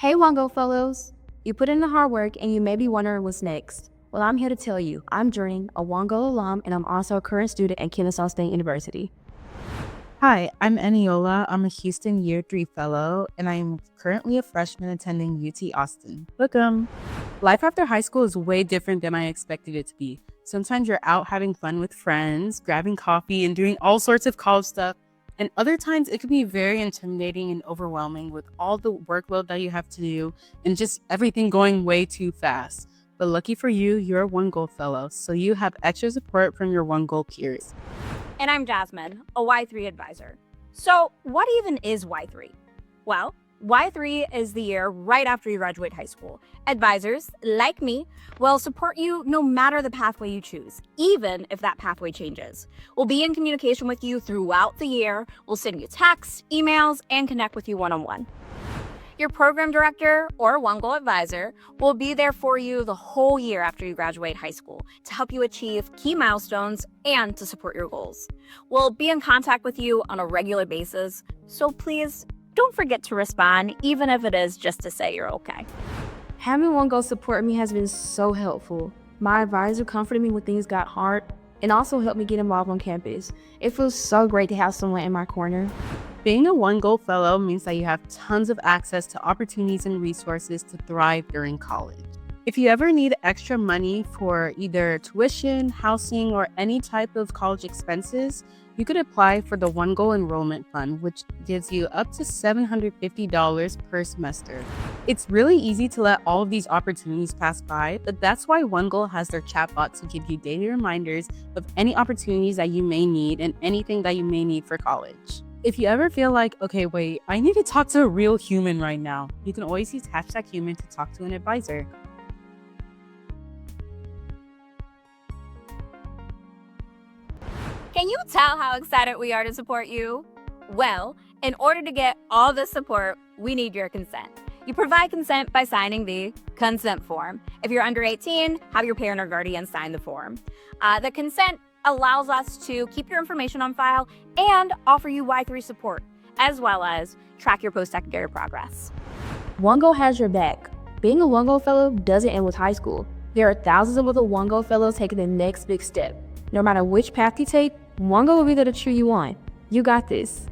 Hey OneGoal Fellows! You put in the hard work and you may be wondering what's next. Well, I'm here to tell you, I'm Jordan, a OneGoal alum, and I'm also a current student at Kennesaw State University. Hi, I'm Eniola. I'm a Houston Year 3 Fellow, and I'm currently a freshman attending UT Austin. Welcome! Life after high school is way different than I expected it to be. Sometimes you're out having fun with friends, grabbing coffee, and doing all sorts of college stuff. And other times it can be very intimidating and overwhelming with all the workload that you have to do and just everything going way too fast. But lucky for you, you're a OneGoal Fellow, so you have extra support from your OneGoal peers. And I'm Jasmine, a Y3 advisor. So what even is Y3? Well, Y3 is the year right after you graduate high school. Advisors, like me, will support you no matter the pathway you choose, even if that pathway changes. We'll be in communication with you throughout the year. We'll send you texts, emails, and connect with you one-on-one. Your program director or OneGoal advisor will be there for you the whole year after you graduate high school to help you achieve key milestones and to support your goals. We'll be in contact with you on a regular basis, so please don't forget to respond, even if it is just to say you're okay. Having OneGoal support me has been so helpful. My advisor comforted me when things got hard and also helped me get involved on campus. It feels so great to have someone in my corner. Being a OneGoal Fellow means that you have tons of access to opportunities and resources to thrive during college. If you ever need extra money for either tuition, housing, or any type of college expenses, you could apply for the OneGoal Enrollment Fund, which gives you up to $750 per semester. It's really easy to let all of these opportunities pass by, but that's why OneGoal has their chatbot to give you daily reminders of any opportunities that you may need and anything that you may need for college. If you ever feel like, okay, wait, I need to talk to a real human right now, you can always use #human to talk to an advisor. Can you tell how excited we are to support you? Well, in order to get all this support, we need your consent. You provide consent by signing the consent form. If you're under 18, have your parent or guardian sign the form. The consent allows us to keep your information on file and offer you Y3 support, as well as track your post-secondary progress. OneGoal has your back. Being a OneGoal Fellow doesn't end with high school. There are thousands of other OneGoal Fellows taking the next big step. No matter which path you take, OneGoal will be there to cheer you on. You got this.